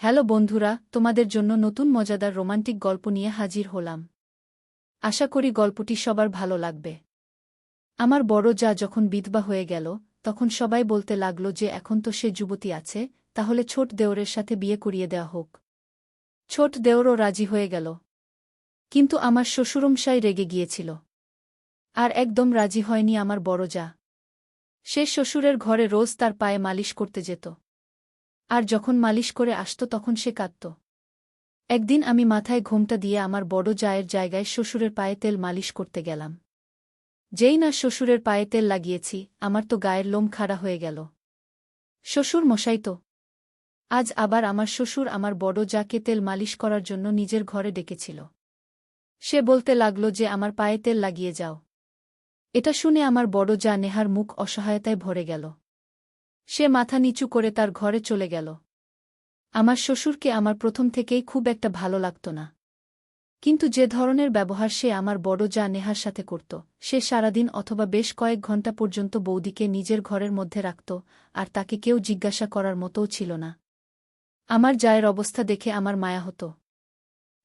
Hello বন্ধুরা, তোমাদের জন্য নতুন মজাদার রোমান্টিক গল্প নিয়ে হাজির হলাম। আশা করি গল্পটি সবার ভালো লাগবে। আমার বড় যা যখন বিধবা হয়ে গেল, তখন সবাই বলতে লাগল যে এখন তো সে যুবতী আছে, তাহলে ছোট দেওরের সাথে বিয়ে করিয়ে দেওয়া হোক। ছোট দেওরও রাজি হয়ে গেল। কিন্তু আমার শ্বশুরমশাই রেগে গিয়েছিল। আর একদম রাজি হয়নি আমার বড় যা। সে শ্বশুরের ঘরে রোজ তার পায়ে মালিশ করতে যেত। আর যখন মালিশ করে আসত তখন সে কাঁদত। একদিন আমি মাথায় ঘোমটা দিয়ে আমার বড় জায়ের জায়গায় শ্বশুরের পায়ে তেল মালিশ করতে গেলাম। যেই না শ্বশুরের পায়ে তেল লাগিয়েছি, আমার তো গায়ের লোম খাড়া হয়ে গেল। শ্বশুর মশাই তো! আজ আবার আমার শ্বশুর আমার বড় জাকে তেল মালিশ করার জন্য নিজের ঘরে ডেকেছিল। সে বলতে লাগল যে আমার পায়ে তেল লাগিয়ে যাও। এটা শুনে আমার বড় জা নেহার মুখ অসহায়তায় ভরে গেল। সে মাথা নিচু করে তার ঘরে চলে গেল। আমার শ্বশুরকে আমার প্রথম থেকেই খুব একটা ভালো লাগত না। কিন্তু যে ধরনের ব্যবহার সে আমার বড় জা নেহার সাথে করত, সে সারাদিন অথবা বেশ কয়েক ঘণ্টা পর্যন্ত বৌদিকে নিজের ঘরের মধ্যে রাখত, আর তাকে কেউ জিজ্ঞাসা করার মতোও ছিল না। আমার জায়ের অবস্থা দেখে আমার মায়া হতো।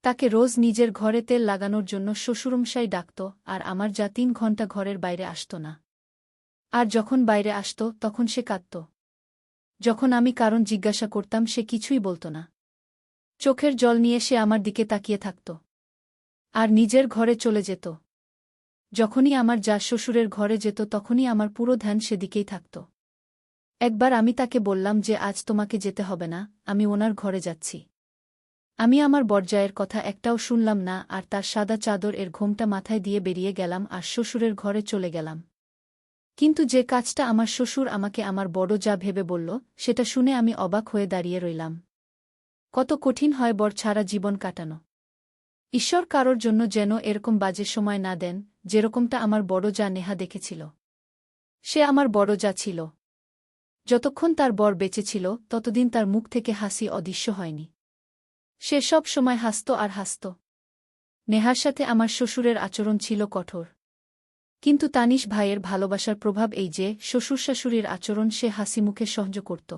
তাকে রোজ নিজের ঘরে তেল লাগানোর জন্য শ্বশুরমশাই ডাকত, আর আমার যা 3 ঘণ্টা ঘরের বাইরে আসত না। আর যখন বাইরে আসত তখন সে কাঁদত। যখন আমি কারণ জিজ্ঞাসা করতাম সে কিছুই বলত না। চোখের জল নিয়ে সে আমার দিকে তাকিয়ে থাকত। আর নিজের ঘরে চলে যেত। যখনই আমার যা শ্বশুরের ঘরে যেত তখনই আমার পুরো ধ্যান সেদিকেই থাকত। একবার আমি তাকে বললাম যে আজ তোমাকে যেতে হবে না, আমি ওনার ঘরে যাচ্ছি। আমি আমার বরজায়ের কথা একটাও শুনলাম না, আর তার সাদা চাদর এর ঘোমটা মাথায় দিয়ে বেরিয়ে গেলাম আর শ্বশুরের ঘরে চলে গেলাম। কিন্তু যে কাজটা আমার শ্বশুর আমাকে আমার বড় যা ভেবে বলল, সেটা শুনে আমি অবাক হয়ে দাঁড়িয়ে রইলাম। কত কঠিন হয় বর ছাড়া জীবন কাটানো। ঈশ্বর কারোর জন্য যেন এরকম বাজে সময় না দেন, যেরকমটা আমার বড় যা নেহা দেখেছিল। সে আমার বড় যা ছিল। যতক্ষণ তার বর বেঁচে ছিল ততদিন তার মুখ থেকে হাসি অদৃশ্য হয়নি। সে সব সময় হাসত আর হাসত। নেহার সাথে আমার শ্বশুরের আচরণ ছিল কঠোর। কিন্তু তানিশ ভাইয়ের ভালোবাসার প্রভাব এই যে শ্বশুর-শাশুড়ির আচরণ সে হাসিমুখে সহ্য করত।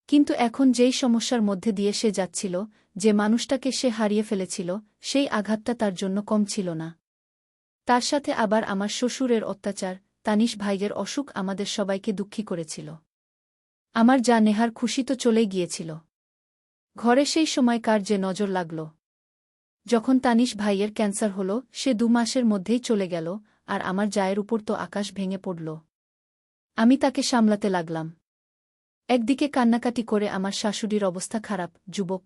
কিন্তু এখন যেই সমস্যার মধ্যে দিয়ে সে যাচ্ছিল, যে মানুষটাকে সে হারিয়ে ফেলেছিল, সেই আঘাতটা তার জন্য কম ছিল না। তার সাথে আবার আমার শ্বশুরের অত্যাচার, তানিশ ভাইয়ের অসুখ আমাদের সবাইকে দুঃখী করেছিল। আমার যা নেহার খুশি তো চলেই গিয়েছিল। ঘরে সেই সময় কার যে নজর লাগল। যখন তানিশ ভাইয়ের ক্যান্সার হল, সে 2 মাসের মধ্যেই চলে গেল, আর আমার জায়ের উপর তো আকাশ ভেঙে পড়ল। আমি তাকে সামলাতে লাগলাম। একদিকে কান্নাকাটি করে আমার শাশুড়ির অবস্থা খারাপ, যুবক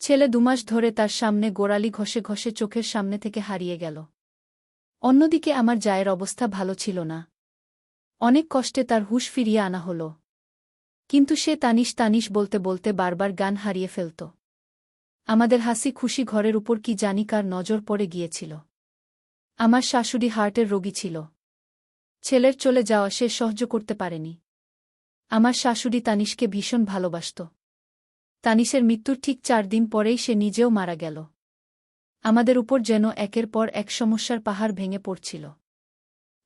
ছেলে 2 মাস ধরে তার সামনে গোড়ালি ঘষে ঘষে চোখের সামনে থেকে হারিয়ে গেল। অন্যদিকে আমার জায়ের অবস্থা ভালো ছিল না। অনেক কষ্টে তার হুঁশ ফিরিয়ে আনা হল। কিন্তু সে তানিশ তানিশ বলতে বলতে বারবার গান হারিয়ে ফেলত। আমাদের হাসি খুশি ঘরের উপর কি জানি কার নজর পড়ে গিয়েছিল। আমার শাশুড়ি হার্টের রোগী ছিল। ছেলের চলে যাওয়া সে সহ্য করতে পারেনি। আমার শাশুড়ি তানিশকে ভীষণ ভালোবাসত। তানিশের মৃত্যুর ঠিক 4 দিন পরেই সে নিজেও মারা গেল। আমাদের উপর যেন একের পর এক সমস্যার পাহাড় ভেঙে পড়ছিল।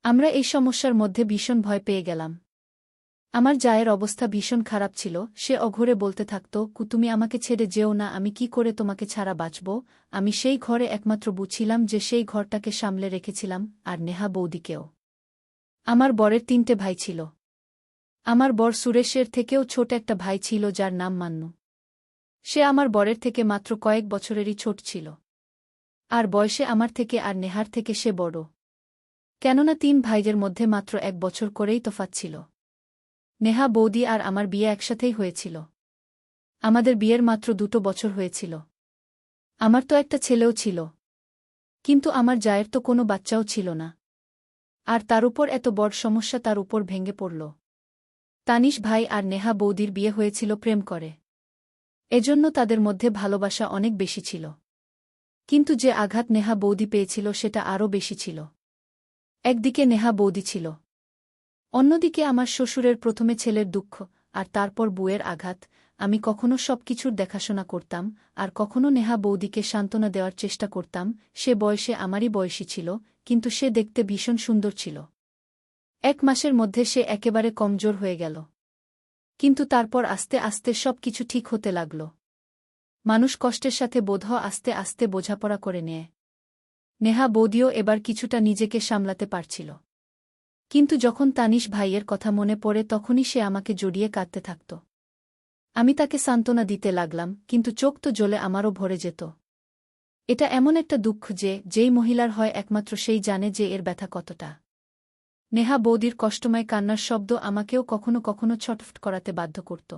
আমরা এই সমস্যার মধ্যে ভীষণ ভয় পেয়ে গেলাম। আমার জায়ের অবস্থা ভীষণ খারাপ ছিল, সে অঘোরে বলতে থাকত, তুমি আমাকে ছেড়ে যেও না, আমি কি করে তোমাকে ছাড়া বাঁচব। আমি সেই ঘরে একমাত্র বুঝছিলাম যে সেই ঘরটাকে সামলে রেখেছিলাম, আর নেহা বৌদিকেও। আমার বরের 3টে ভাই ছিল। আমার বর সুরেশের থেকেও ছোট একটা ভাই ছিল যার নাম মান্নু। সে আমার বরের থেকে মাত্র কয়েক বছরেরই ছোট ছিল। আর বয়সে আমার থেকে আর নেহার থেকে সে বড়। কেননা 3 ভাইদের মধ্যে মাত্র 1 বছর করেই তফাৎ ছিল। নেহা বৌদি আর আমার বিয়ে একসাথেই হয়েছিল। আমাদের বিয়ের মাত্র 2 বছর হয়েছিল। আমার তো একটা ছেলেও ছিল। কিন্তু আমার জায়ের তো কোনো বাচ্চাও ছিল না। আর তার উপর এত বড় সমস্যা তার উপর ভেঙে পড়ল। তানিশ ভাই আর নেহা বৌদির বিয়ে হয়েছিল প্রেম করে। এজন্য তাদের মধ্যে ভালোবাসা অনেক বেশি ছিল। কিন্তু যে আঘাত নেহা বৌদি পেয়েছিল সেটা আরও বেশি ছিল। একদিকে নেহা বৌদি ছিল। অন্যদিকে আমার শ্বশুরের প্রথমে ছেলের দুঃখ, আর তারপর বউয়ের আঘাত। আমি কখনো সবকিছুর দেখাশোনা করতাম, আর কখনো নেহা বৌদিকে সান্ত্বনা দেওয়ার চেষ্টা করতাম। সে বয়সে আমারই বয়সী ছিল, কিন্তু সে দেখতে ভীষণ সুন্দর ছিল। 1 মাসের মধ্যে সে একেবারে কমজোর হয়ে গেল। কিন্তু তারপর আস্তে আস্তে সব কিছু ঠিক হতে লাগল। মানুষ কষ্টের সাথে বোধ আস্তে আস্তে বোঝাপড়া করে নেয়। নেহা বৌদিও এবার কিছুটা নিজেকে সামলাতে পারছিল। কিন্তু যখন তানিশ ভাইয়ের কথা মনে পড়ে তখনই সে আমাকে জড়িয়ে কাঁদতে থাকত। আমি তাকে সান্ত্বনা দিতে লাগলাম, কিন্তু চোখ তো জ্বলে আমারও ভরে যেত। এটা এমন একটা দুঃখ যেই মহিলার হয় একমাত্র সেই জানে যে এর ব্যথা কতটা। নেহা বৌদির কষ্টময় কান্নার শব্দ আমাকেও কখনো কখনো ছটফট করাতে বাধ্য করত।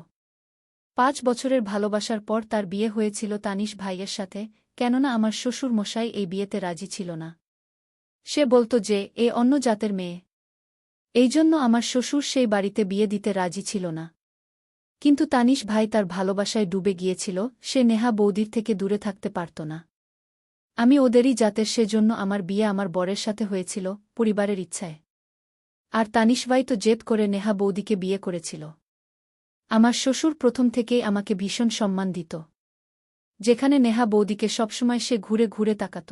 5 বছরের ভালোবাসার পর তার বিয়ে হয়েছিল তানিশ ভাইয়ের সাথে, কেননা আমার শ্বশুর মশাই এই বিয়েতে রাজি ছিল না। সে বলত যে এ অন্য জাতের মেয়ে। এই জন্য আমার শ্বশুর সেই বাড়িতে বিয়ে দিতে রাজি ছিল না। কিন্তু তানিশ ভাই তার ভালোবাসায় ডুবে গিয়েছিল, সে নেহা বৌদির থেকে দূরে থাকতে পারত না। আমি ওদেরই জাতের, সেজন্য আমার বিয়ে আমার বরের সাথে হয়েছিল, পরিবারের ইচ্ছায়। আর তানিশ ভাই তো জেদ করে নেহা বৌদিকে বিয়ে করেছিল। আমার শ্বশুর প্রথম থেকেই আমাকে ভীষণ সম্মান দিত। যেখানে নেহা বৌদিকে সবসময় সে ঘুরে ঘুরে তাকাত।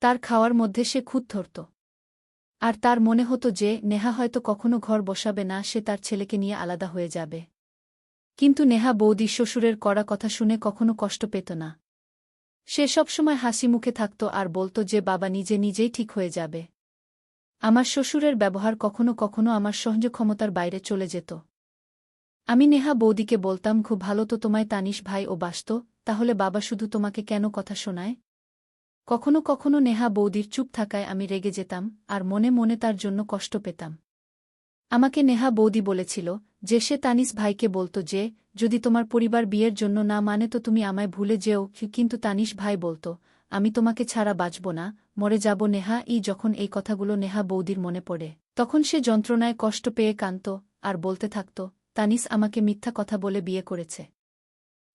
তার খাওয়ার মধ্যে সে খুঁত ধরত। আর তার মনে হতো যে নেহা হয়তো কখনো ঘর বসাবে না, সে তার ছেলেকে নিয়ে আলাদা হয়ে যাবে। কিন্তু নেহা বৌদি শ্বশুরের কড়া কথা শুনে কখনো কষ্ট পেত না। সে সবসময় হাসি মুখে থাকত আর বলত যে বাবা নিজে নিজেই ঠিক হয়ে যাবে। আমার শ্বশুরের ব্যবহার কখনো কখনো আমার সহ্য ক্ষমতার বাইরে চলে যেত। আমি নেহা বৌদিকে বলতাম, খুব ভালো তো তোমায় তানিশ ভাই ও বাসত, তাহলে বাবা শুধু তোমাকে কেন কথা শোনায়? কখনো কখনো নেহা বৌদির চুপ থাকায় আমি রেগে যেতাম আর মনে মনে তার জন্য কষ্ট পেতাম। আমাকে নেহা বৌদি বলেছিল যে সে তানিশ ভাইকে বলত যে যদি তোমার পরিবার বিয়ের জন্য না মানে তো তুমি আমায় ভুলে যেও, কিন্তু তানিশ ভাই বলত আমি তোমাকে ছাড়া বাঁচব না, মরে যাব। যখন এই কথাগুলো নেহা বৌদির মনে পড়ে তখন সে যন্ত্রণায় কষ্ট পেয়ে কাঁদত আর বলতে থাকত তানিশ আমাকে মিথ্যা কথা বলে বিয়ে করেছে।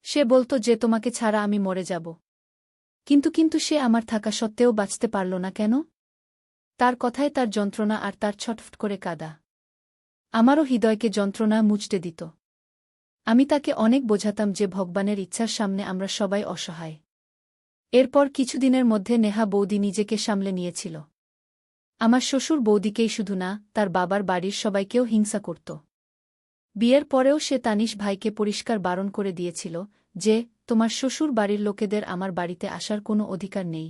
সে বলত যে তোমাকে ছাড়া আমি মরে যাব। কিন্তু সে আমার থাকা সত্ত্বেও বাঁচতে পারল না কেন? তার কথায় তার যন্ত্রণা আর তার ছটফট করে কাঁদা আমারও হৃদয়কে যন্ত্রণা মুচড়ে দিত। আমি তাকে অনেক বোঝাতাম যে ভগবানের ইচ্ছার সামনে আমরা সবাই অসহায়। এরপর কিছুদিনের মধ্যে নেহা বৌদি নিজেকে সামলে নিয়েছিল। আমার শ্বশুর বৌদিকেই শুধু না, তার বাবার বাড়ির সবাইকেও হিংসা করত। বিয়ের পরেও সে তানিশ ভাইকে পরিষ্কার বারণ করে দিয়েছিল যে তোমার শ্বশুর বাড়ির লোকেদের আমার বাড়িতে আসার কোনো অধিকার নেই।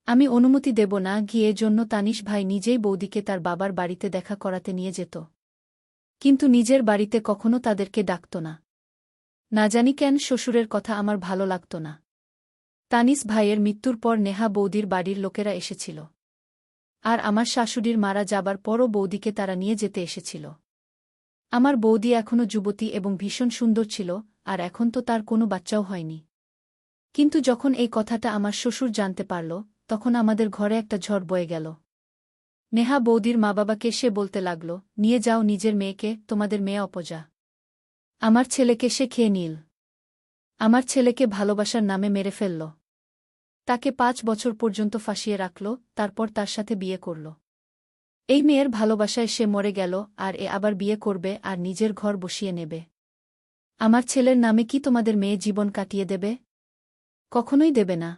আমি অনুমতি দেব না। গিয়ে জন্য তানিশ ভাই নিজেই বৌদিকে তার বাবার বাড়িতে দেখা করাতে নিয়ে যেত। কিন্তু নিজের বাড়িতে কখনো তাদেরকে ডাকত না। না জানি কেন শ্বশুরের কথা আমার ভালো লাগত না। তানিশ ভাইয়ের মৃত্যুর পর নেহা বৌদির বাড়ির লোকেরা এসেছিল। আর আমার শাশুড়ির মারা যাবার পরও বৌদিকে তারা নিয়ে যেতে এসেছিল। আমার বৌদি এখনও যুবতী এবং ভীষণ সুন্দর ছিল, আর এখন তো তার কোনো বাচ্চাও হয়নি। কিন্তু যখন এই কথাটা আমার শ্বশুর জানতে পারল তখন আমাদের ঘরে একটা ঝড় বয়ে গেল। নেহা বৌদির মা বাবাকে সে বলতে লাগল, নিয়ে যাও নিজের মেয়েকে, তোমাদের মেয়ে অপজা। আমার ছেলেকে সে খেয়ে নিল। আমার ছেলেকে ভালোবাসার নামে মেরে ফেলল। তাকে 5 বছর পর্যন্ত ফাঁসিয়ে রাখল, তারপর তার সাথে বিয়ে করল। এই মেয়ের ভালোবাসায় সে মরে গেল, আর এ আবার বিয়ে করবে আর নিজের ঘর বসিয়ে নেবে। আমার ছেলের নামে কি তোমাদের মেয়ে জীবন কাটিয়ে দেবে? কখনোই দেবে না।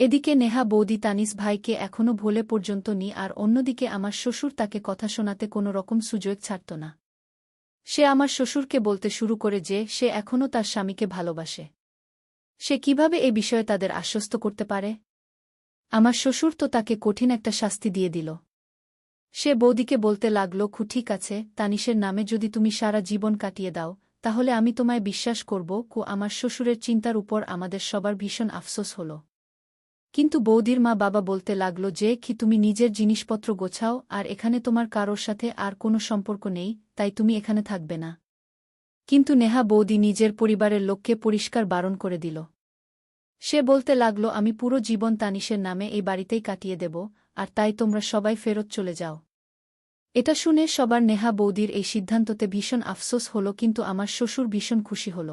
এদিকে নেহা বৌদি তানিশ ভাইকে এখনও ভোলে পর্যন্ত নি, আর অন্যদিকে আমার শ্বশুর তাকে কথা শোনাতে কোনো রকম সুযোগ ছাড়ত না। সে আমার শ্বশুরকে বলতে শুরু করে যে সে এখনও তার স্বামীকে ভালোবাসে। সে কিভাবে এ বিষয়ে তাদের আশ্বস্ত করতে পারে? আমার শ্বশুর তো তাকে কঠিন একটা শাস্তি দিয়ে দিল। সে বৌদিকে বলতে লাগল, ঠিক আছে, তানিশের নামে যদি তুমি সারা জীবন কাটিয়ে দাও তাহলে আমি তোমায় বিশ্বাস করব। আমার শ্বশুরের চিন্তার উপর আমাদের সবার ভীষণ আফসোস হল। কিন্তু বৌদির মা বাবা বলতে লাগল যে তুমি নিজের জিনিসপত্র গোছাও, আর এখানে তোমার কারোর সাথে আর কোনো সম্পর্ক নেই, তাই তুমি এখানে থাকবে না। কিন্তু নেহা বৌদি নিজের পরিবারের লোককে পরিষ্কার বারণ করে দিল। সে বলতে লাগল, আমি পুরো জীবন তানিশের নামে এই বাড়িতেই কাটিয়ে দেব, আর তাই তোমরা সবাই ফেরত চলে যাও। এটা শুনে সবার নেহা বৌদির এই সিদ্ধান্ততে ভীষণ আফসোস হল, কিন্তু আমার শ্বশুর ভীষণ খুশি হল।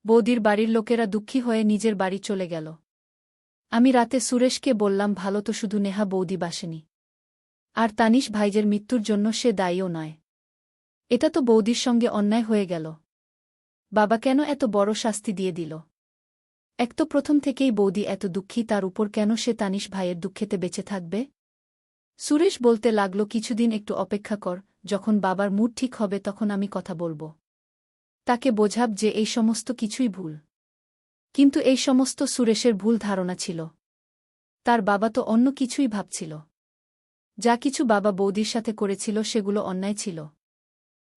বৌদির বাড়ির লোকেরা দুঃখী হয়ে নিজের বাড়ি চলে গেল। আমি রাতে সুরেশকে বললাম, ভালো তো শুধু নেহা বৌদি বাসেনি, আর তানিশ ভাইজের মৃত্যুর জন্য সে দায়ীও নয়। এটা তো বৌদির সঙ্গে অন্যায় হয়ে গেল। বাবা কেন এত বড় শাস্তি দিয়ে দিল? এক তো প্রথম থেকেই বৌদি এত দুঃখী, তার উপর কেন সে তানিশ ভাইয়ের দুঃখেতে বেঁচে থাকবে? সুরেশ বলতে লাগল, কিছুদিন একটু অপেক্ষা কর, যখন বাবার মুড ঠিক হবে তখন আমি কথা বলবো। তাকে বোঝাব যে এই সমস্ত কিছুই ভুল। কিন্তু এই সমস্ত সুরেশের ভুল ধারণা ছিল। তার বাবা তো অন্য কিছুই ভাবছিল। যা কিছু বাবা বৌদির সাথে করেছিল সেগুলো অন্যায় ছিল।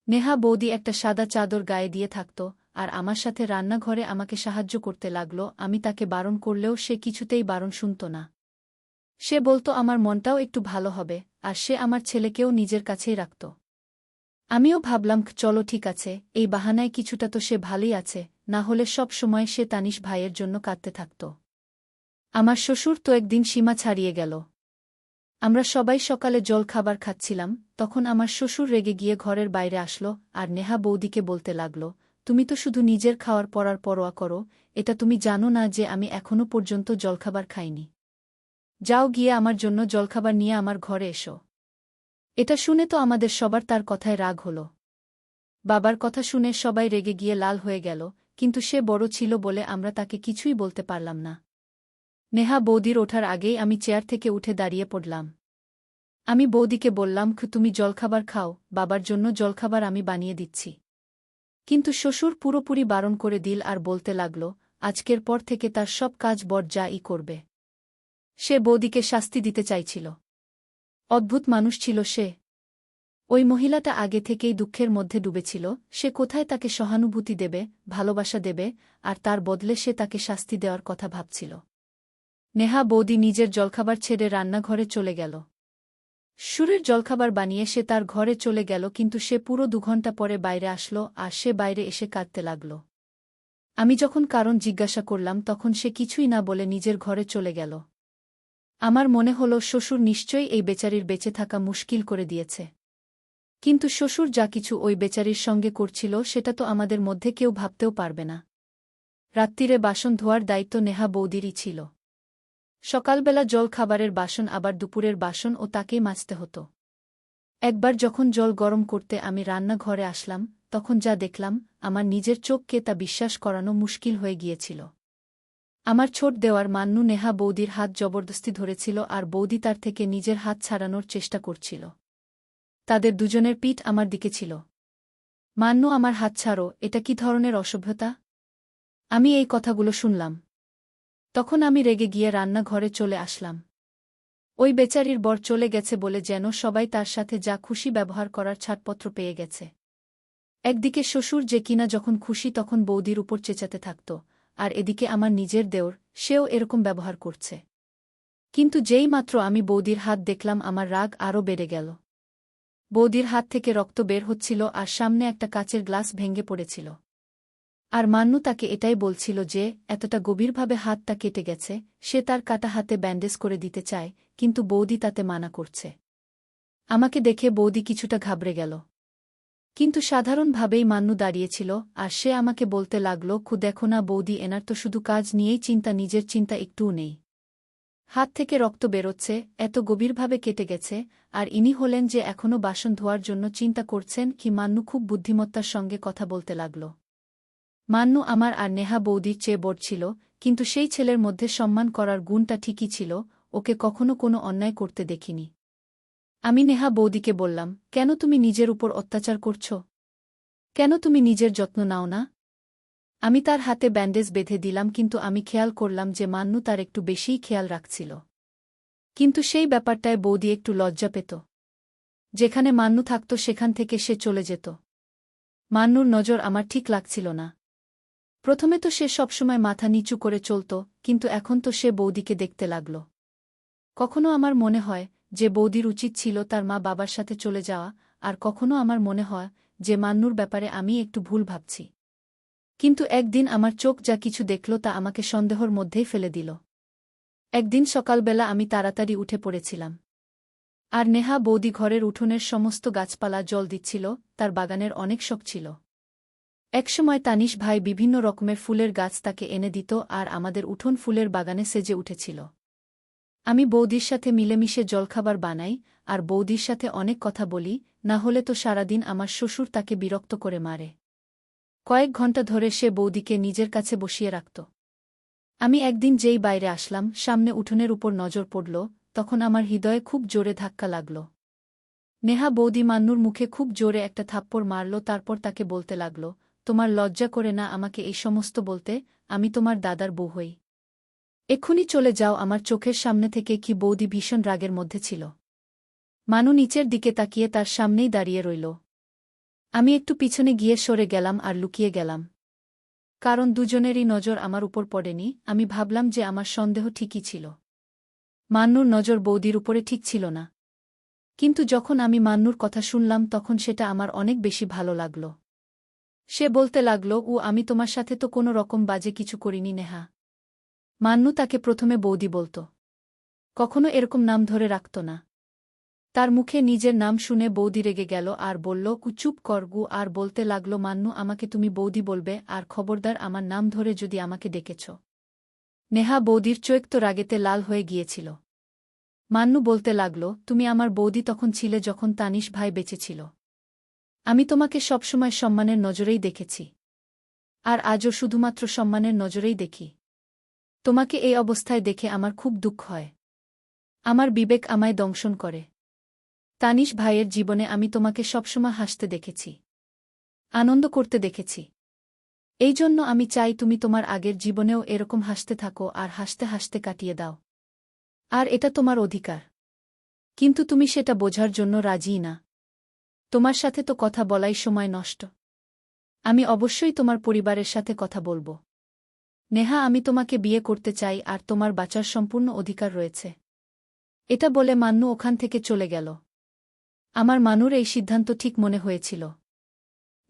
নেহা বৌদি একটা সাদা চাদর গায়ে দিয়ে থাকত, আর আমার সাথে রান্নাঘরে আমাকে সাহায্য করতে লাগল। আমি তাকে বারণ করলেও সে কিছুতেই বারণ শুনত না। সে বলত আমার মনটাও একটু ভালো হবে, আর সে আমার ছেলেকেও নিজের কাছেই রাখত। আমিও ভাবলাম চলো ঠিক আছে, এই বাহানায় কিছুটা তো সে ভালোই আছে, না হলে সব সময় সে তানিশ ভাইয়ের জন্য কাঁদতে থাকত। আমার শ্বশুর তো একদিন সীমা ছাড়িয়ে গেল। আমরা সবাই সকালে জল খাবার খাচ্ছিলাম, তখন আমার শ্বশুর রেগে গিয়ে ঘরের বাইরে আসলো আর নেহা বৌদিকে বলতে লাগল, তুমি তো শুধু নিজের খাওয়ার পরার পরোয়া করো, এটা তুমি জানো না যে আমি এখনো পর্যন্ত জলখাবার খাইনি? যাও গিয়ে আমার জন্য জলখাবার নিয়ে আমার ঘরে এসো। এটা শুনে তো আমাদের সবার তার কথায় রাগ হল। বাবার কথা শুনে সবাই রেগে গিয়ে লাল হয়ে গেল, কিন্তু সে বড় ছিল বলে আমরা তাকে কিছুই বলতে পারলাম না। নেহা বৌদির ওঠার আগেই আমি চেয়ার থেকে উঠে দাঁড়িয়ে পড়লাম। আমি বৌদিকে বললাম তুমি জলখাবার খাও, বাবার জন্য জলখাবার আমি বানিয়ে দিচ্ছি। কিন্তু শ্বশুর পুরোপুরি বারণ করে দিল আর বলতে লাগল, আজকের পর থেকে তার সব কাজ বর যা-ই করবে। সে বৌদিকে শাস্তি দিতে চাইছিল। অদ্ভুত মানুষ ছিল সে। ওই মহিলাটা আগে থেকেই দুঃখের মধ্যে ডুবেছিল, সে কোথায় তাকে সহানুভূতি দেবে, ভালোবাসা দেবে, আর তার বদলে সে তাকে শাস্তি দেওয়ার কথা ভাবছিল। নেহা বৌদি নিজের জলখাবার ছেড়ে রান্নাঘরে চলে গেল। সুরের জলখাবার বানিয়ে সে তার ঘরে চলে গেল, কিন্তু সে পুরো 2 ঘণ্টা পরে বাইরে আসলো আর সে বাইরে এসে কাঁদতে লাগল। আমি যখন কারণ জিজ্ঞাসা করলাম তখন সে কিছুই না বলে নিজের ঘরে চলে গেল। আমার মনে হল শ্বশুর নিশ্চয়ই এই বেচারির বেঁচে থাকা মুশকিল করে দিয়েছে। কিন্তু শ্বশুর যা কিছু ওই বেচারির সঙ্গে করছিল সেটা তো আমাদের মধ্যে কেউ ভাবতেও পারবে না। রাত্তিরে বাসন ধোয়ার দায়িত্ব নেহা বৌদিরই ছিল। সকালবেলা জল খাবারের বাসন আবার দুপুরের বাসন ও তাকেই মাজতে হতো। একবার যখন জল গরম করতে আমি রান্নাঘরে আসলাম, তখন যা দেখলাম আমার নিজের চোখকে তা বিশ্বাস করানো মুশকিল হয়ে গিয়েছিল। আমার ছোট দেওয়ার মান্নু নেহা বৌদির হাত জবরদস্তি ধরেছিল আর বৌদি তার থেকে নিজের হাত ছাড়ানোর চেষ্টা করছিল। তাদের দুজনের পিঠ আমার দিকে ছিল। মান্নু আমার হাত ছাড়ো, এটা কি ধরনের অসভ্যতা? আমি এই কথাগুলো শুনলাম। তখন আমি রেগে গিয়ে রান্নাঘরে চলে আসলাম। ওই বেচারির বর চলে গেছে বলে যেন সবাই তার সাথে যা খুশি ব্যবহার করার ছাড়পত্র পেয়ে গেছে। একদিকে শ্বশুর যে কিনা যখন খুশি তখন বৌদির উপর চেঁচাতে থাকত, আর এদিকে আমার নিজের দেওর, সেও এরকম ব্যবহার করছে। কিন্তু যেই মাত্র আমি বৌদির হাত দেখলাম আমার রাগ আরও বেড়ে গেল। বৌদির হাত থেকে রক্ত বের হচ্ছিল আর সামনে একটা কাচের গ্লাস ভেঙে পড়েছিল। আর মান্নু তাকে এটাই বলছিল যে এতটা গভীরভাবে হাতটা কেটে গেছে, সে তার কাটা হাতে ব্যান্ডেজ করে দিতে চায়, কিন্তু বৌদি তাতে মানা করছে। আমাকে দেখে বৌদি কিছুটা ঘাবড়ে গেল। কিন্তু সাধারণভাবেই মান্নু দাঁড়িয়েছিল আর সে আমাকে বলতে লাগল, দেখো না বৌদি, এনার তো শুধু কাজ নিয়েই চিন্তা, নিজের চিন্তা একটুও নেই। হাত থেকে রক্ত বেরোচ্ছে, এত গভীরভাবে কেটে গেছে, আর ইনি হলেন যে এখনও বাসন ধোয়ার জন্য চিন্তা করছেন। কি মান্নু খুব বুদ্ধিমত্তার সঙ্গে কথা বলতে লাগল। মান্নু আমার আর নেহা বৌদির চেয়ে বড় ছিল, কিন্তু সেই ছেলের মধ্যে সম্মান করার গুণটা ঠিকই ছিল, ওকে কখনো কোনো অন্যায় করতে দেখিনি। আমি নেহা বৌদিকে বললাম, কেন তুমি নিজের উপর অত্যাচার করছ? কেন তুমি নিজের যত্ন নাও না? আমি তার হাতে ব্যান্ডেজ বেঁধে দিলাম, কিন্তু আমি খেয়াল করলাম যে মান্নু তার একটু বেশিই খেয়াল রাখছিল। কিন্তু সেই ব্যাপারটায় বৌদি একটু লজ্জা পেত। যেখানে মান্নু থাকত সেখান থেকে সে চলে যেত। মান্নুর নজর আমার ঠিক লাগছিল না। প্রথমে তো সে সবসময় মাথা নিচু করে চলত, কিন্তু এখন তো সে বৌদিকে দেখতে লাগল। কখনো আমার মনে হয় যে বৌদির উচিত ছিল তার মা বাবার সাথে চলে যাওয়া, আর কখনো আমার মনে হয় যে মান্নুর ব্যাপারে আমি একটু ভুল ভাবছি। কিন্তু একদিন আমার চোখ যা কিছু দেখল তা আমাকে সন্দেহর মধ্যেই ফেলে দিল। একদিন সকালবেলা আমি তাড়াতাড়ি উঠে পড়েছিলাম। আর নেহা বৌদি ঘরের উঠোনের সমস্ত গাছপালা জল দিচ্ছিল, তার বাগানের অনেক শখ ছিল। একসময় তানিশ ভাই বিভিন্ন রকমের ফুলের গাছ তাকে এনে দিত আর আমাদের উঠোন ফুলের বাগানে সেজে উঠেছিল। আমি বৌদির সাথে মিলেমিশে জলখাবার বানাই আর বৌদির সাথে অনেক কথা বলি, না হলে তো সারাদিন আমার শ্বশুর তাকে বিরক্ত করে মারে। কয়েক ঘণ্টা ধরে সে বৌদিকে নিজের কাছে বসিয়ে রাখত। আমি একদিন যেই বাইরে আসলাম, সামনে উঠোনের উপর নজর পড়ল, তখন আমার হৃদয়ে খুব জোরে ধাক্কা লাগল। নেহা বৌদি মান্নুর মুখে খুব জোরে একটা থাপ্পড় মারল, তারপর তাকে বলতে লাগল, তোমার লজ্জা করে না আমাকে এই সমস্ত বলতে? আমি তোমার দাদার বউ হই। এক্ষুনি চলে যাও আমার চোখের সামনে থেকে। কি বৌদি ভীষণ রাগের মধ্যে ছিল। মানু নিচের দিকে তাকিয়ে তার সামনেই দাঁড়িয়ে রইল। আমি একটু পিছনে গিয়ে সরে গেলাম আর লুকিয়ে গেলাম। কারণ দুজনেরই নজর আমার উপর পড়েনি। আমি ভাবলাম যে আমার সন্দেহ ঠিকই ছিল। মান্নুর নজর বৌদির উপরে ঠিক ছিল না। কিন্তু যখন আমি মান্নুর কথা শুনলাম তখন সেটা আমার অনেক বেশি ভালো লাগল। সে বলতে লাগল, আমি তোমার সাথে তো কোনো রকম বাজে কিছু করিনি নেহা। মান্নু তাকে প্রথমে বৌদি বলত, কখনো এরকম নাম ধরে রাখত না। তার মুখে নিজের নাম শুনে বৌদি রেগে গেল আর বলল, চুপ কর গু। আর বলতে লাগল, মান্নু আমাকে তুমি বৌদি বলবে, আর খবরদার আমার নাম ধরে যদি আমাকে ডেকেছ। নেহা বৌদির চোখ তো রাগেতে লাল হয়ে গিয়েছিল। মান্নু বলতে লাগল, তুমি আমার বৌদি তখন ছিলে যখন তানিশ ভাই বেঁচে ছিল। আমি তোমাকে সবসময় সম্মানের নজরেই দেখেছি। আর আজও শুধুমাত্র সম্মানের নজরেই দেখি। তোমাকে এই অবস্থায় দেখে আমার খুব দুঃখ হয়। আমার বিবেক আমায় দংশন করে। তানিশ ভাইয়ের জীবনে আমি তোমাকে সবসময় হাসতে দেখেছি, আনন্দ করতে দেখেছি। এই জন্য আমি চাই তুমি তোমার আগের জীবনেও এরকম হাসতে থাকো আর হাসতে হাসতে কাটিয়ে দাও। আর এটা তোমার অধিকার। কিন্তু তুমি সেটা বোঝার জন্য রাজিই না। তোমার সাথে তো কথা বলাই সময় নষ্ট। আমি অবশ্যই তোমার পরিবারের সাথে কথা বলবো। নেহা, আমি তোমাকে বিয়ে করতে চাই আর তোমার বাঁচার সম্পূর্ণ অধিকার রয়েছে। এটা বলে মান্নু ওখান থেকে চলে গেল। আমার মানুর এই সিদ্ধান্ত ঠিক মনে হয়েছিল।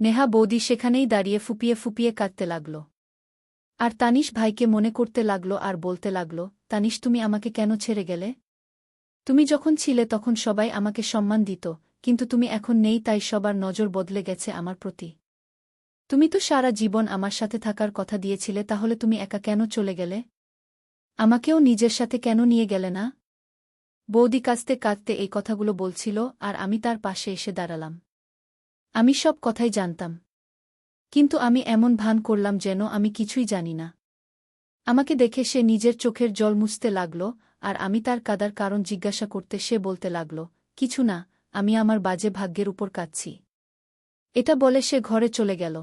নেহা বৌদি সেখানেই দাঁড়িয়ে ফুপিয়ে ফুপিয়ে কাঁদতে লাগল। আর তানিশ ভাইকে মনে করতে লাগল আর বলতে লাগল, তানিশ তুমি আমাকে কেন ছেড়ে গেলে? তুমি যখন ছিলে তখন সবাই আমাকে সম্মান দিত, কিন্তু তুমি এখন নেই তাই সবার নজর বদলে গেছে আমার প্রতি। তুমি তো সারা জীবন আমার সাথে থাকার কথা দিয়েছিলে, তাহলে তুমি একা কেন চলে গেলে? আমাকেও নিজের সাথে কেন নিয়ে গেলে না? বৌদি কাঁদতে কাঁদতে এই কথাগুলো বলছিল আর আমি তার পাশে এসে দাঁড়ালাম। আমি সব কথাই জানতাম। কিন্তু আমি এমন ভান করলাম যেন আমি কিছুই জানি না। আমাকে দেখে সে নিজের চোখের জল মুছতে লাগল আর আমি তার কাদার কারণ জিজ্ঞাসা করতে সে বলতে লাগল, কিছু না, আমি আমার বাজে ভাগ্যের উপর কাঁদছি। এটা বলে সে ঘরে চলে গেল।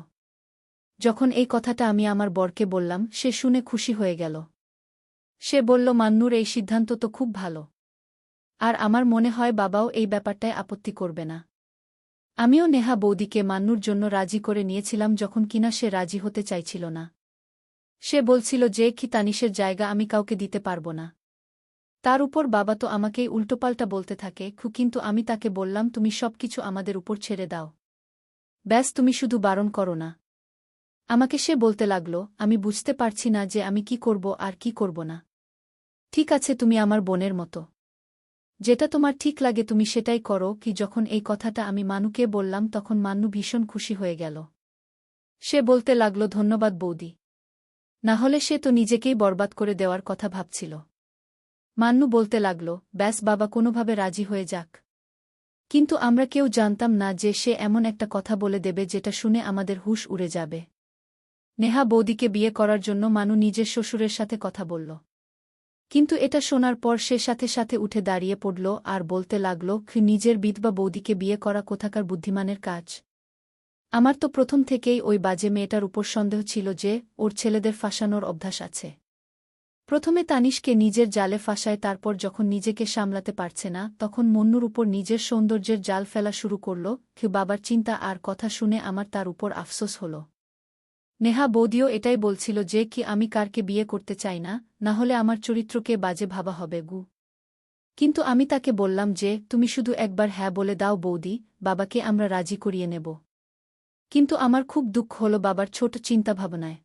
যখন এই কথাটা আমি আমার বরকে বললাম, সে শুনে খুশি হয়ে গেল। সে বলল, মান্নুর এই সিদ্ধান্ত তো খুব ভালো। আর আমার মনে হয় বাবাও এই ব্যাপারটায় আপত্তি করবে না। আমিও নেহা বৌদিকে মান্নুর জন্য রাজি করে নিয়েছিলাম যখন কিনা সে রাজি হতে চাইছিল না। সে বলছিল যে কি তানিশের জায়গা আমি কাউকে দিতে পারব না। তার উপর বাবা তো আমাকেই উল্টোপাল্টা বলতে থাকে। কিন্তু আমি তাকে বললাম, তুমি সবকিছু আমাদের উপর ছেড়ে দাও। ব্যাস, তুমি শুধু বারণ করো না। আমাকে সে বলতে লাগল, আমি বুঝতে পারছি না যে আমি কি করব আর কি করব না। ঠিক আছে, তুমি আমার বোনের মতো। যেটা তোমার ঠিক লাগে তুমি সেটাই করো। যখন এই কথাটা আমি মানুকে বললাম তখন মান্নু ভীষণ খুশি হয়ে গেল। সে বলতে লাগল, ধন্যবাদ বৌদি। না হলে সে তো নিজেকেই বরবাদ করে দেওয়ার কথা ভাবছিল। মান্নু বলতে লাগল, ব্যাস বাবা কোনোভাবে রাজি হয়ে যাক। কিন্তু আমরা কেউ জানতাম না যে সে এমন একটা কথা বলে দেবে যেটা শুনে আমাদের হুঁশ উড়ে যাবে। নেহা বৌদিকে বিয়ে করার জন্য মানু নিজের শ্বশুরের সাথে কথা বলল। কিন্তু এটা শোনার পর সে সাথে সাথে উঠে দাঁড়িয়ে পড়ল আর বলতে লাগল, নিজের বিধবা বৌদিকে বিয়ে করা কোথাকার বুদ্ধিমানের কাজ। আমার তো প্রথম থেকেই ওই বাজে মেয়েটার উপর সন্দেহ ছিল যে ওর ছেলেদের ফাঁসানোর অভ্যাস আছে। প্রথমে তানিশকে নিজের জালে ফাঁসায়, তারপর যখন নিজেকে সামলাতে পারছে না তখন মন্নুর উপর নিজের সৌন্দর্যের জাল ফেলা শুরু করল। বাবার চিন্তা আর কথা শুনে আমার তার উপর আফসোস হল। নেহা বৌদিও এটাই বলছিল যে কি আমি কারকে বিয়ে করতে চাই না, না হলে আমার চরিত্রকে বাজে ভাবা হবে গু। কিন্তু আমি তাকে বললাম যে তুমি শুধু একবার হ্যাঁ বলে দাও বৌদি, বাবাকে আমরা রাজি করিয়ে নেব। কিন্তু আমার খুব দুঃখ হল বাবার ছোট চিন্তাভাবনায়।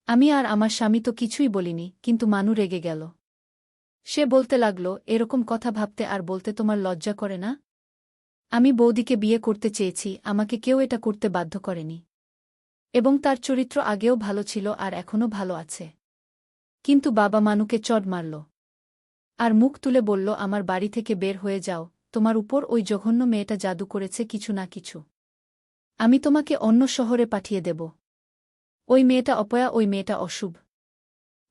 আমি আর আমার স্বামী তো কিছুই বলিনি, কিন্তু মানু রেগে গেল। সে বলতে লাগল, এরকম কথা ভাবতে আর বলতে তোমার লজ্জা করে না? আমি বৌদিকে বিয়ে করতে চেয়েছি, আমাকে কেউ এটা করতে বাধ্য করেনি। এবং তার চরিত্র আগেও ভালো ছিল আর এখনও ভালো আছে। কিন্তু বাবা মানুকে চড় মারল। আর মুখ তুলে বলল, আমার বাড়ি থেকে বের হয়ে যাও, তোমার উপর ওই জঘন্য মেয়েটা জাদু করেছে কিছু না কিছু। আমি তোমাকে অন্য শহরে পাঠিয়ে দেব। ওই মেয়েটা অপয়া, ওই মেয়েটা অশুভ।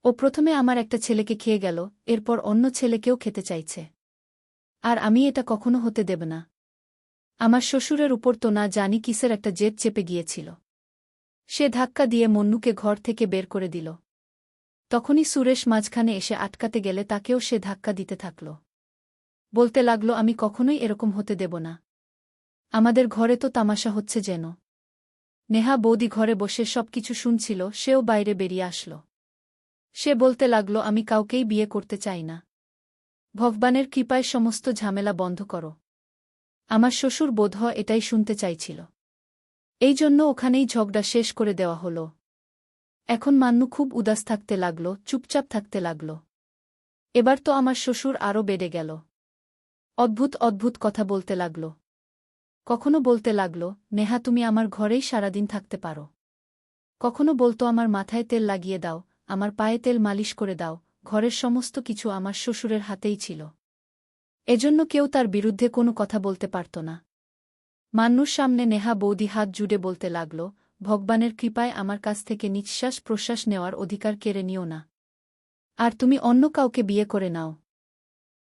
ও প্রথমে আমার একটা ছেলেকে খেয়ে গেল, এরপর অন্য ছেলেকেও খেতে চাইছে। আর আমি এটা কখনো হতে দেব না। আমার শ্বশুরের উপর তো না জানি কিসের একটা জেদ চেপে গিয়েছিল। সে ধাক্কা দিয়ে মন্নুকে ঘর থেকে বের করে দিল। তখনই সুরেশ মাঝখানে এসে আটকাতে গেলে তাকেও সে ধাক্কা দিতে থাকল। বলতে লাগল, আমি কখনোই এরকম হতে দেব না। আমাদের ঘরে তো তামাশা হচ্ছে যেন। নেহা বৌদি ঘরে বসে সবকিছু শুনছিল, সেও বাইরে বেরিয়ে আসল। সে বলতে লাগল, আমি কাউকেই বিয়ে করতে চাই না। ভগবানের কৃপায় সমস্ত ঝামেলা বন্ধ করো। আমার শ্বশুর বোধহয় এটাই শুনতে চাইছিল। এই জন্য ওখানেই ঝগড়া শেষ করে দেওয়া হল। এখন মান্নু খুব উদাস থাকতে লাগল, চুপচাপ থাকতে লাগল। এবার তো আমার শ্বশুর আরও বেড়ে গেল। অদ্ভুত অদ্ভুত কথা বলতে লাগল। কখনো বলতে লাগল, নেহা তুমি আমার ঘরেই সারাদিন থাকতে পারো। কখনো বলতো, আমার মাথায় তেল লাগিয়ে দাও, আমার পায়ে তেল মালিশ করে দাও। ঘরের সমস্ত কিছু আমার শ্বশুরের হাতেই ছিল। এজন্য কেউ তার বিরুদ্ধে কোনো কথা বলতে পারত না। মান্নুর সামনে নেহা বৌদি হাত জুড়ে বলতে লাগল, ভগবানের কৃপায় আমার কাছ থেকে নিঃশ্বাস প্রশ্বাস নেওয়ার অধিকার কেড়ে নিও না। আর তুমি অন্য কাউকে বিয়ে করে নাও।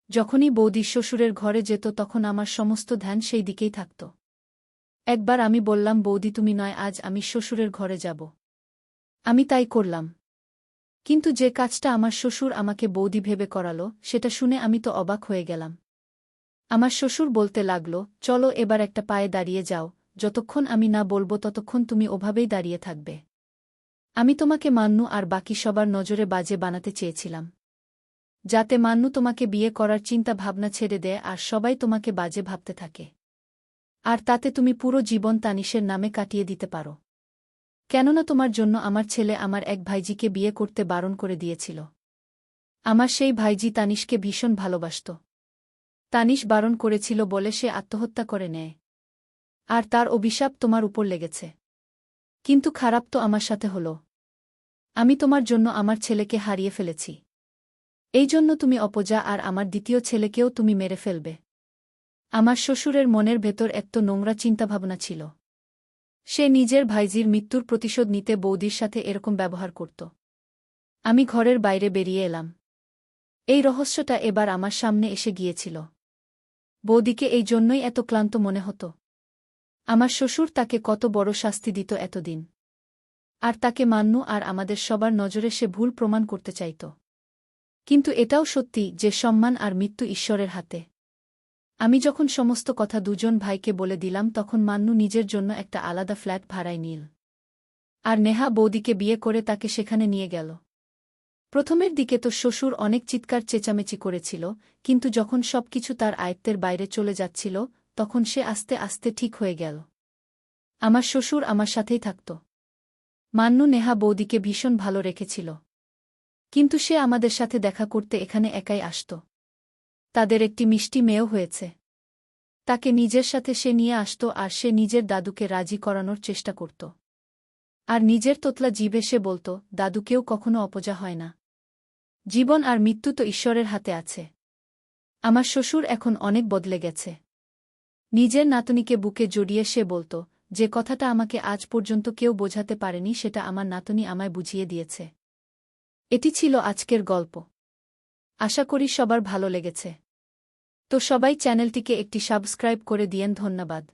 যখনই বৌদি শ্বশুরের ঘরে যেত তখন আমার সমস্ত ধ্যান সেই দিকেই থাকত। একবার আমি বললাম, বৌদি তুমি নয়, আজ আমি শ্বশুরের ঘরে যাব। আমি তাই করলাম। কিন্তু যে কাজটা আমার শ্বশুর আমাকে বৌদি ভেবে করালো, সেটা শুনে আমি তো অবাক হয়ে গেলাম। আমার শ্বশুর বলতে লাগল, চলো এবার একটা পায়ে দাঁড়িয়ে যাও, যতক্ষণ আমি না বলবো ততক্ষণ তুমি ওভাবেই দাঁড়িয়ে থাকবে। আমি তোমাকে মান্নু আর বাকি সবার নজরে বাজে বানাতে চেয়েছিলাম, যাতে মান্নু তোমাকে বিয়ে করার চিন্তা ভাবনা ছেড়ে দেয় আর সবাই তোমাকে বাজে ভাবতে থাকে। আর তাতে তুমি পুরো জীবন তানিশের নামে কাটিয়ে দিতে পারো। কেননা তোমার জন্য আমার ছেলে আমার এক ভাইজিকে বিয়ে করতে বারণ করে দিয়েছিল। আমার সেই ভাইজি তানিশকে ভীষণ ভালোবাসত। তানিশ বারণ করেছিল বলে সে আত্মহত্যা করে নেয়। আর তার অভিশাপ তোমার উপর লেগেছে। কিন্তু খারাপ তো আমার সাথে হলো। আমি তোমার জন্য আমার ছেলেকে হারিয়ে ফেলেছি। এই জন্য তুমি অপজা আর আমার দ্বিতীয় ছেলেকেও তুমি মেরে ফেলবে। আমার শ্বশুরের মনের ভেতর এত নোংরা চিন্তাভাবনা ছিল। সে নিজের ভাইজির মৃত্যুর প্রতিশোধ নিতে বৌদির সাথে এরকম ব্যবহার করত। আমি ঘরের বাইরে বেরিয়ে এলাম। এই রহস্যটা এবার আমার সামনে এসে গিয়েছিল। বৌদিকে এই জন্যই এত ক্লান্ত মনে হতো। আমার শ্বশুর তাকে কত বড় শাস্তি দিত এতদিন। আর তাকে মান্নু আর আমাদের সবার নজরে সে ভুল প্রমাণ করতে চাইত। কিন্তু এটাও সত্যি যে সম্মান আর মৃত্যু ঈশ্বরের হাতে। আমি যখন সমস্ত কথা দুজন ভাইকে বলে দিলাম তখন মান্নু নিজের জন্য একটা আলাদা ফ্ল্যাট ভাড়ায় নিল। আর নেহা বৌদিকে বিয়ে করে তাকে সেখানে নিয়ে গেল। প্রথমের দিকে তো শ্বশুর অনেক চিৎকার চেঁচামেচি করেছিল, কিন্তু যখন সবকিছু তার আয়ত্তের বাইরে চলে যাচ্ছিল তখন সে আস্তে আস্তে ঠিক হয়ে গেল। আমার শ্বশুর আমার সাথেই থাকত। মান্নু নেহা বৌদিকে ভীষণ ভালো রেখেছিল। কিন্তু সে আমাদের সাথে দেখা করতে এখানে একাই আসত। তাদের একটি মিষ্টি মেয়েও হয়েছে। তাকে নিজের সাথে সে নিয়ে আসত আর সে নিজের দাদুকে রাজি করানোর চেষ্টা করত। আর নিজের তোতলা জিভে সে বলত, দাদুকেও কখনো অপজা হয় না। জীবন আর মৃত্যু তো ঈশ্বরের হাতে আছে। আমার শ্বশুর এখন অনেক বদলে গেছে। নিজের নাতনিকে বুকে জড়িয়ে সে বলত, যে কথাটা আমাকে আজ পর্যন্ত কেউ বোঝাতে পারেনি সেটা আমার নাতনি আমায় বুঝিয়ে দিয়েছে। এটি ছিল আজকের গল্প। আশা করি সবার ভালো লেগেছে। তো সবাই চ্যানেলটিকে একটি সাবস্ক্রাইব করে দিয়েন। ধন্যবাদ।